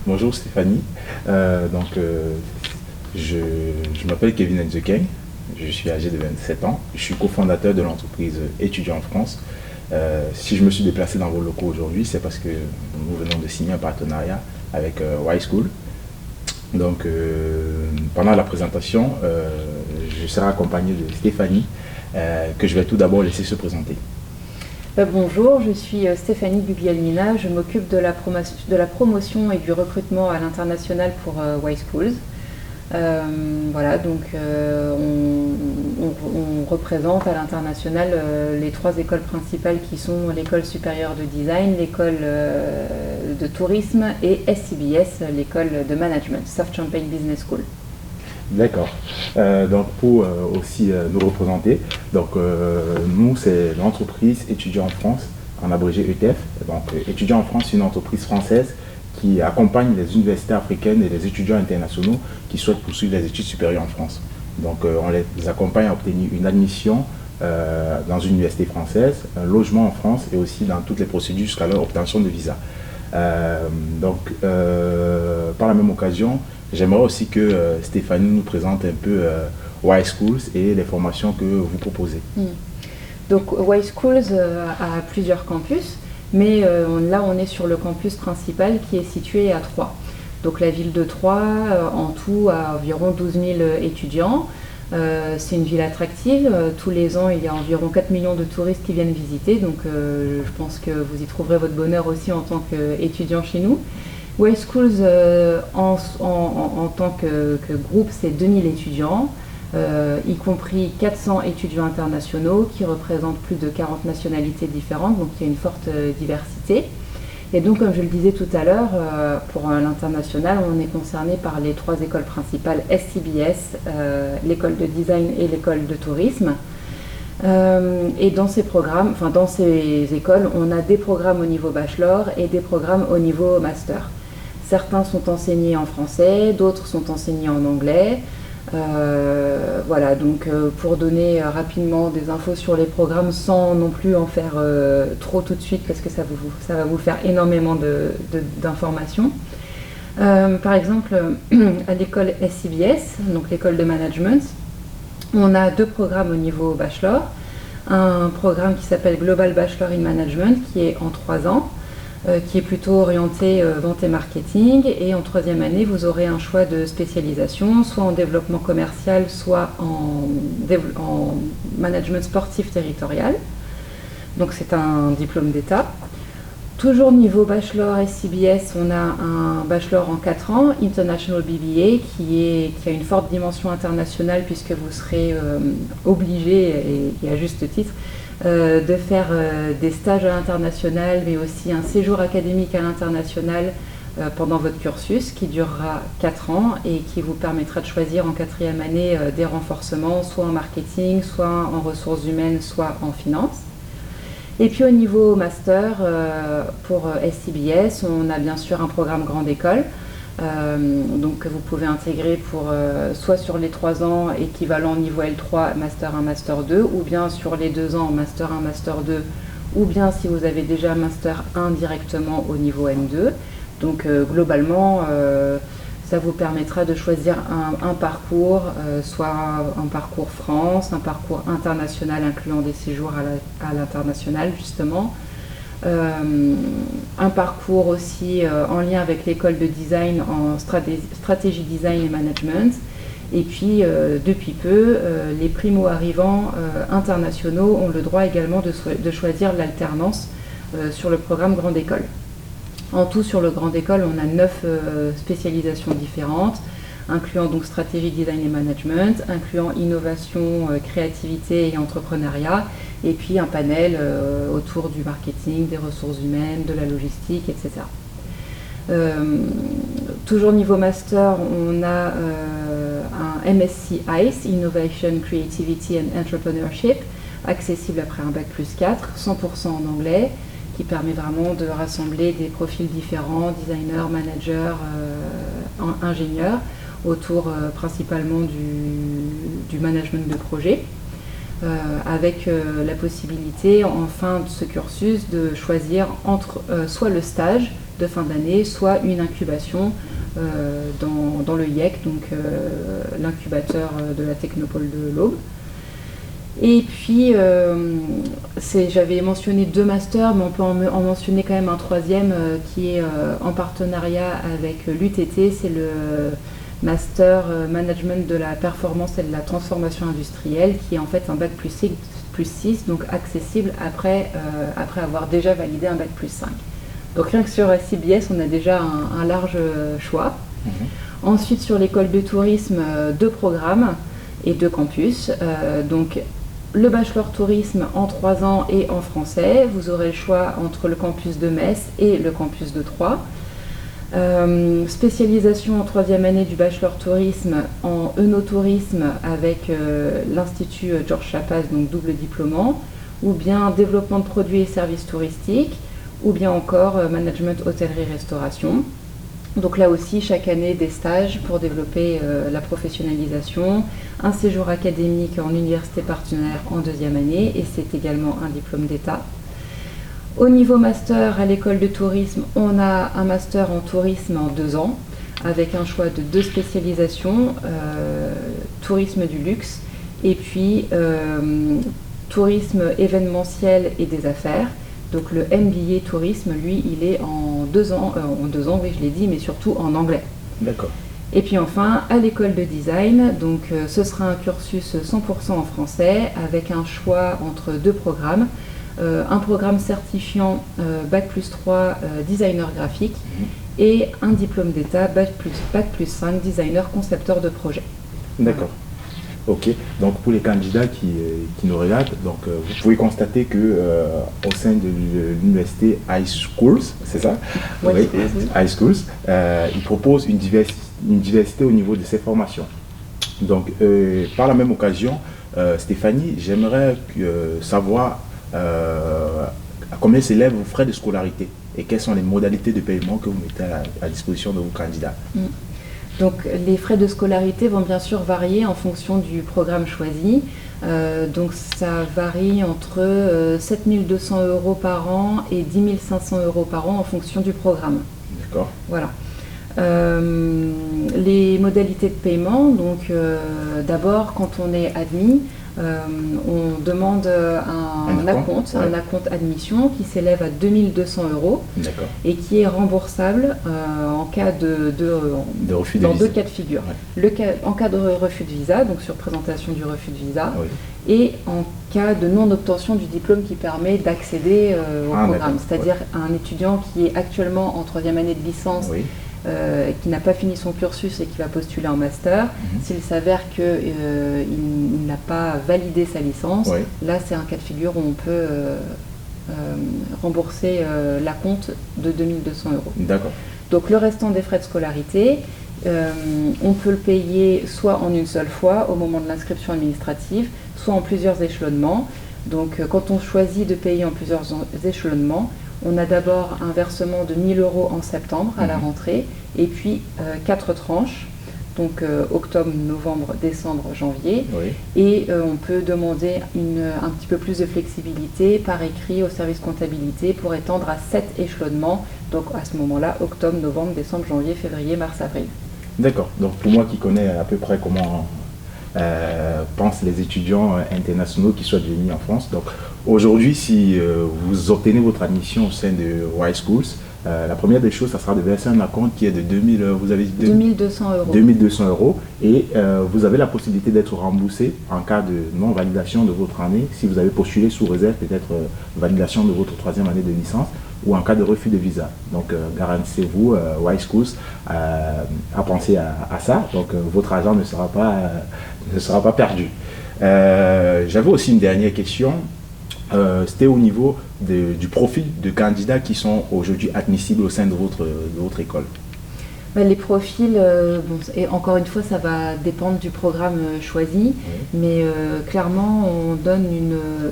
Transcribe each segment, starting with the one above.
Bonjour Stéphanie. Je m'appelle Kevin Nzekeng, je suis âgé de 27 ans, je suis cofondateur de l'entreprise Étudiants en France. Si je me suis déplacé dans vos locaux aujourd'hui, c'est parce que nous venons de signer un partenariat avec Y School. Pendant la présentation, je serai accompagné de Stéphanie, que je vais tout d'abord laisser se présenter. Bonjour, je suis Stéphanie Guglielmina, je m'occupe de la promotion et du recrutement à l'international pour Y Schools. On représente à l'international les trois écoles principales qui sont l'école supérieure de design, l'école de tourisme et SCBS, l'école de management, South Champagne Business School. D'accord. Pour aussi nous représenter, nous c'est l'entreprise Étudiants en France, en abrégé ETF. Étudiants en France, c'est une entreprise française qui accompagne les universités africaines et les étudiants internationaux qui souhaitent poursuivre les études supérieures en France. On les accompagne à obtenir une admission dans une université française, un logement en France et aussi dans toutes les procédures jusqu'à leur obtention de visa. Par la même occasion, j'aimerais aussi que Stéphanie nous présente un peu Y Schools et les formations que vous proposez. Donc Y Schools a plusieurs campus, mais là on est sur le campus principal qui est situé à Troyes. Donc la ville de Troyes, en tout, a environ 12 000 étudiants. C'est une ville attractive. Tous les ans, il y a environ 4 millions de touristes qui viennent visiter. Donc je pense que vous y trouverez votre bonheur aussi en tant qu'étudiant chez nous. Y Schools, en tant que groupe, c'est 2000 étudiants, y compris 400 étudiants internationaux qui représentent plus de 40 nationalités différentes, donc il y a une forte diversité. Et donc, comme je le disais tout à l'heure, pour l'international, on est concerné par les trois écoles principales SCBS, l'école de design et l'école de tourisme. Et dans ces programmes, dans ces écoles, on a des programmes au niveau bachelor et des programmes au niveau master. Certains sont enseignés en français, d'autres sont enseignés en anglais. Pour donner rapidement des infos sur les programmes sans non plus en faire trop tout de suite parce que ça va vous faire énormément d'informations. Par exemple, à l'école SCBS, donc l'école de management, on a deux programmes au niveau bachelor. Un programme qui s'appelle Global Bachelor in Management qui est en 3 ans. Qui est plutôt orienté vente et marketing. Et en 3e année, vous aurez un choix de spécialisation, soit en développement commercial, soit en management sportif territorial. Donc c'est un diplôme d'État. Toujours niveau bachelor SCBS, on a un bachelor en 4 ans, International BBA, qui a une forte dimension internationale puisque vous serez obligé, et à juste titre, de faire des stages à l'international, mais aussi un séjour académique à l'international pendant votre cursus qui durera 4 ans et qui vous permettra de choisir en 4e année des renforcements, soit en marketing, soit en ressources humaines, soit en finance. Et puis au niveau master, pour SCBS, on a bien sûr un programme grande école. Que vous pouvez intégrer soit sur les 3 ans équivalent niveau L3, Master 1, Master 2, ou bien sur les 2 ans, Master 1, Master 2, ou bien si vous avez déjà Master 1 directement au niveau M2. Donc globalement, ça vous permettra de choisir un parcours, soit un parcours France, un parcours international incluant des séjours à l'international justement. Un parcours aussi en lien avec l'école de design en stratégie design et management. Et puis, depuis peu, les primo-arrivants internationaux ont le droit également de choisir l'alternance sur le programme Grande École. En tout, sur le Grande École, on a 9 spécialisations différentes, incluant donc stratégie design et management, incluant innovation, créativité et entrepreneuriat, et puis un panel autour du marketing, des ressources humaines, de la logistique, etc. Toujours niveau master, on a un MSc ICE, Innovation, Creativity and Entrepreneurship, accessible après un bac+4, 100% en anglais, qui permet vraiment de rassembler des profils différents, designers, managers, ingénieurs, autour principalement du management de projet. Avec la possibilité en fin de ce cursus de choisir entre soit le stage de fin d'année, soit une incubation dans le IEC, donc l'incubateur de la Technopole de l'Aube. Et puis, j'avais mentionné 2 masters, mais on peut en mentionner quand même un troisième qui est en partenariat avec l'UTT, c'est le Master Management de la Performance et de la Transformation Industrielle, qui est en fait un bac plus 6, donc accessible après avoir déjà validé un bac plus 5. Donc rien que sur CBS, on a déjà un large choix. Ensuite, sur l'école de tourisme, 2 programmes et 2 campus. Donc, le bachelor tourisme en 3 ans et en français. Vous aurez le choix entre le campus de Metz et le campus de Troyes. Spécialisation en 3e année du bachelor tourisme en œnotourisme avec l'Institut Georges Chapas, donc double diplômant, ou bien développement de produits et services touristiques, ou bien encore management hôtellerie-restauration. Donc là aussi, chaque année, des stages pour développer la professionnalisation, un séjour académique en université partenaire en 2e année, et c'est également un diplôme d'État. Au niveau master à l'école de tourisme, on a un master en tourisme en 2 ans, avec un choix de 2 spécialisations, tourisme du luxe, et puis tourisme événementiel et des affaires. Donc le MBA tourisme, lui, il est en 2 ans, oui je l'ai dit, mais surtout en anglais. D'accord. Et puis enfin, à l'école de design, donc ce sera un cursus 100% en français, avec un choix entre 2 programmes. Un programme certifiant Bac plus 3 designer graphique et un diplôme d'État Bac plus 5 designer concepteur de projet. D'accord. Ok, donc pour les candidats qui nous regardent, donc, vous pouvez constater que au sein de l'université High Schools, c'est ça? Oui, High Schools, ils proposent une diversité au niveau de ses formations. Donc, par la même occasion, Stéphanie, j'aimerais savoir à combien s'élèvent vos frais de scolarité et quelles sont les modalités de paiement que vous mettez à disposition de vos candidats. Donc les frais de scolarité vont bien sûr varier en fonction du programme choisi. Donc ça varie entre 7 200 € par an et 10 500 € par an en fonction du programme. D'accord. Voilà. Les modalités de paiement, donc d'abord quand on est admis, on demande un acompte admission qui s'élève à 2200 € et qui est remboursable en cas de refus de visa. 2 cas de figure. En cas de refus de visa, donc sur présentation du refus de visa, et en cas de non-obtention du diplôme qui permet d'accéder au programme. C'est-à-dire un étudiant qui est actuellement en 3e année de licence, qui n'a pas fini son cursus et qui va postuler en master, s'il s'avère qu'il n'a pas validé sa licence, là c'est un cas de figure où on peut rembourser l'acompte de 2200 €. D'accord. Donc le restant des frais de scolarité, on peut le payer soit en une seule fois au moment de l'inscription administrative, soit en plusieurs échelonnements. Donc quand on choisit de payer en plusieurs échelonnements, on a d'abord un versement de 1 000 € en septembre à la rentrée, et puis 4 tranches, donc octobre, novembre, décembre, janvier. Et on peut demander un petit peu plus de flexibilité par écrit au service comptabilité pour étendre à 7 échelonnements, donc à ce moment-là, octobre, novembre, décembre, janvier, février, mars, avril. D'accord, donc pour moi qui connais à peu près comment pensent les étudiants internationaux qui souhaitent venir en France. Donc aujourd'hui, si vous obtenez votre admission au sein de High Schools, la première des choses, ça sera de verser un acompte qui est de 2200 €. 2200 € et vous avez la possibilité d'être remboursé en cas de non-validation de votre année, si vous avez postulé sous réserve, peut-être validation de votre 3e année de licence, ou en cas de refus de visa. Donc garantissez-vous, High Schools, à penser à ça. Donc votre argent ne sera pas perdu. J'avais aussi une dernière question. C'était au niveau du profil de candidats qui sont aujourd'hui admissibles au sein de votre école. Les profils, et encore une fois, ça va dépendre du programme choisi, mais clairement, on donne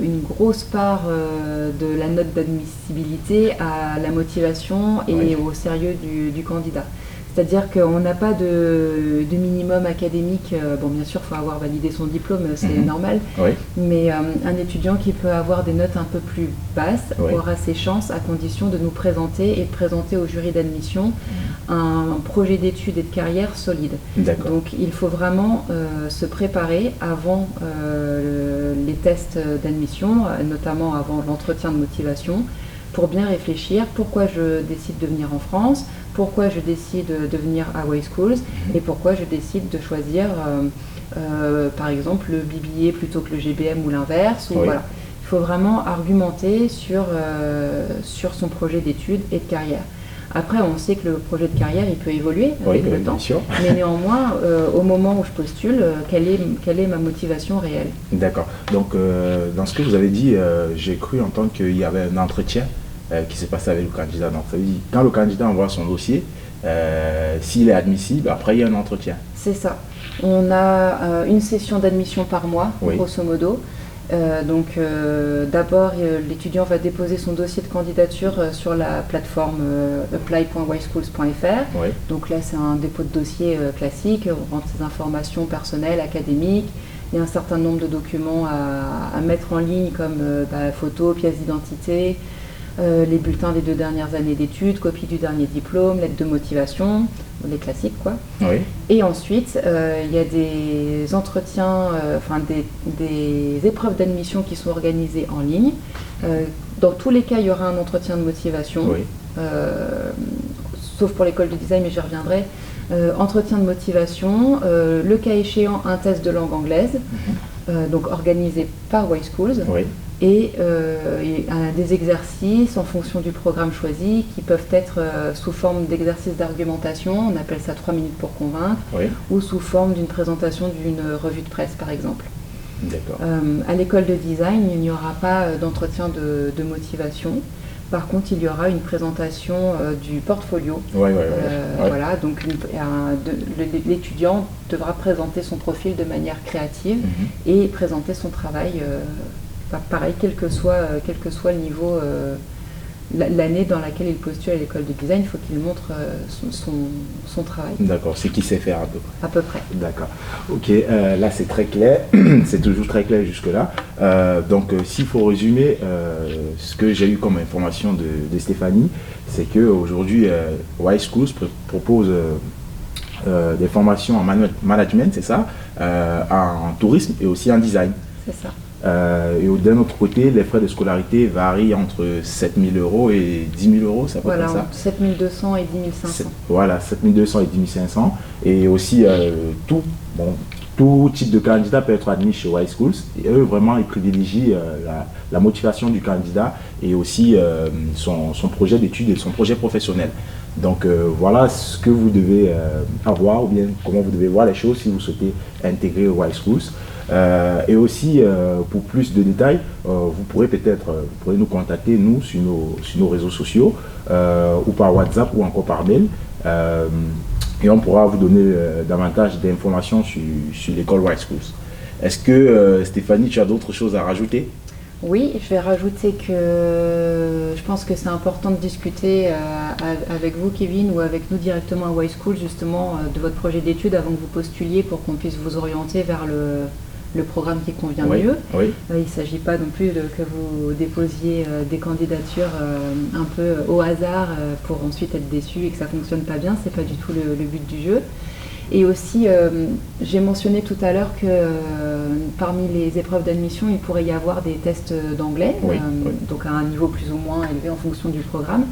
une grosse part de la note d'admissibilité à la motivation et au sérieux du candidat. C'est-à-dire qu'on n'a pas de minimum académique. Bon, bien sûr, il faut avoir validé son diplôme, c'est normal. Oui. Mais un étudiant qui peut avoir des notes un peu plus basses aura ses chances à condition de nous présenter et de présenter au jury d'admission un projet d'études et de carrière solide. Donc il faut vraiment se préparer avant les tests d'admission, notamment avant l'entretien de motivation, pour bien réfléchir pourquoi je décide de venir en France, pourquoi je décide de venir à Y Schools et pourquoi je décide de choisir par exemple le BBA plutôt que le GBM ou l'inverse. Voilà. Il faut vraiment argumenter sur son projet d'études et de carrière. Après, on sait que le projet de carrière, il peut évoluer avec le temps, mais néanmoins, au moment où je postule, quelle est ma motivation réelle? D'accord. Donc, dans ce que vous avez dit, j'ai cru entendre qu'il y avait un entretien qui s'est passé avec le candidat. Donc, ça veut dire, quand le candidat envoie son dossier, s'il est admissible, après, il y a un entretien. C'est ça. On a une session d'admission par mois, grosso modo. D'abord, l'étudiant va déposer son dossier de candidature sur la plateforme apply.yschools.fr. Donc là, c'est un dépôt de dossier classique. On rentre ses informations personnelles, académiques. Il y a un certain nombre de documents à mettre en ligne comme photos, pièces d'identité, les bulletins des 2 dernières années d'études, copie du dernier diplôme, lettre de motivation, les classiques quoi. Et ensuite, il y a des entretiens, des épreuves d'admission qui sont organisées en ligne. Dans tous les cas, il y aura un entretien de motivation, sauf pour l'école de design, mais j'y reviendrai. Entretien de motivation, le cas échéant, un test de langue anglaise, donc organisé par Y Schools. Et des exercices en fonction du programme choisi qui peuvent être sous forme d'exercices d'argumentation, on appelle ça 3 minutes pour convaincre, ou sous forme d'une présentation d'une revue de presse par exemple. À l'école de design, il n'y aura pas d'entretien de motivation. Par contre, il y aura une présentation du portfolio. Voilà, donc l'étudiant devra présenter son profil de manière créative et présenter son travail. Pareil, quel que soit le niveau, l'année dans laquelle il postule à l'école de design, il faut qu'il montre son travail. D'accord, c'est qu'il sait faire à peu près. À peu près. D'accord. Ok, là c'est très clair, c'est toujours très clair jusque-là. Donc s'il faut résumer, ce que j'ai eu comme information de Stéphanie, c'est qu'aujourd'hui, Y Schools propose des formations en management, c'est ça, en tourisme et aussi en design. C'est ça. Et d'un autre côté, les frais de scolarité varient entre 7 000 € et 10 000 €, c'est à peu près ça. Entre 7 200 et 10 500. Voilà, 7 200 et 10 500. Et aussi, tout type de candidat peut être admis chez Y Schools. Et eux, vraiment, ils privilégient la motivation du candidat et aussi son projet d'études et son projet professionnel. Donc voilà ce que vous devez avoir, ou bien comment vous devez voir les choses si vous souhaitez intégrer Y Schools. Et aussi, pour plus de détails, vous pourrez nous contacter, nous, sur nos réseaux sociaux, ou par WhatsApp, ou encore par mail. Et on pourra vous donner davantage d'informations sur l'école Y Schools. Est-ce que, Stéphanie, tu as d'autres choses à rajouter? Oui, je vais rajouter que je pense que c'est important de discuter avec vous, Kevin, ou avec nous directement à Y Schools, justement, de votre projet d'études avant que vous postuliez pour qu'on puisse vous orienter vers le programme qui convient mieux. Il ne s'agit pas non plus que vous déposiez des candidatures un peu au hasard pour ensuite être déçu et que ça ne fonctionne pas bien. Ce n'est pas du tout le but du jeu. Et aussi, j'ai mentionné tout à l'heure que parmi les épreuves d'admission, il pourrait y avoir des tests d'anglais, donc à un niveau plus ou moins élevé en fonction du programme.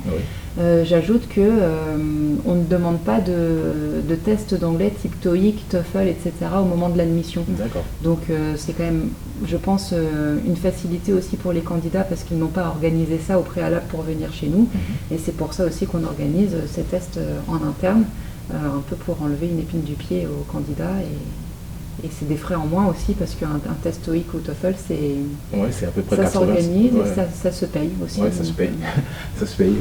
J'ajoute qu'on ne demande pas de tests d'anglais type TOEIC, TOEFL, etc. au moment de l'admission. Donc c'est quand même, je pense, une facilité aussi pour les candidats parce qu'ils n'ont pas organisé ça au préalable pour venir chez nous. Et c'est pour ça aussi qu'on organise ces tests en interne. Un peu pour enlever une épine du pied aux candidats et c'est des frais en moins aussi parce qu'un test TOEIC ou TOEFL c'est à peu près ça s'organise et ça se paye aussi. Ça se paye. Ça se paye,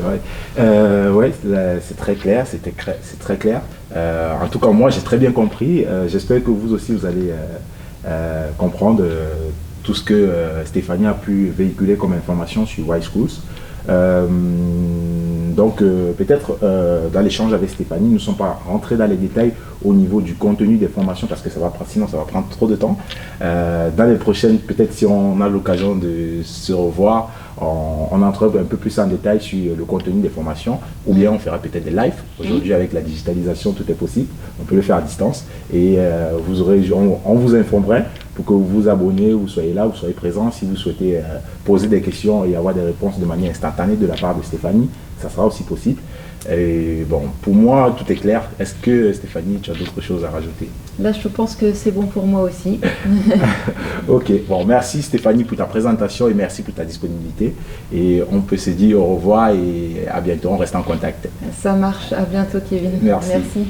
c'est très clair, c'est très clair. En tout cas, moi j'ai très bien compris. J'espère que vous aussi vous allez comprendre tout ce que Stéphanie a pu véhiculer comme information sur Y Schools. Donc peut-être dans l'échange avec Stéphanie, nous ne sommes pas rentrés dans les détails au niveau du contenu des formations parce que sinon ça va prendre trop de temps. Dans les prochaines, peut-être si on a l'occasion de se revoir, on entrera un peu plus en détail sur le contenu des formations, ou bien on fera peut-être des lives. Aujourd'hui, avec la digitalisation, tout est possible. On peut le faire à distance et on vous informerait pour que vous vous abonnez, vous soyez là, vous soyez présents. Si vous souhaitez poser des questions et avoir des réponses de manière instantanée de la part de Stéphanie, ça sera aussi possible. Et bon, pour moi, tout est clair. Est-ce que Stéphanie, tu as d'autres choses à rajouter? Là, je pense que c'est bon pour moi aussi. Ok, bon, merci Stéphanie pour ta présentation et merci pour ta disponibilité. Et on peut se dire au revoir et à bientôt, on reste en contact. Ça marche, à bientôt Kevin. Merci. Merci.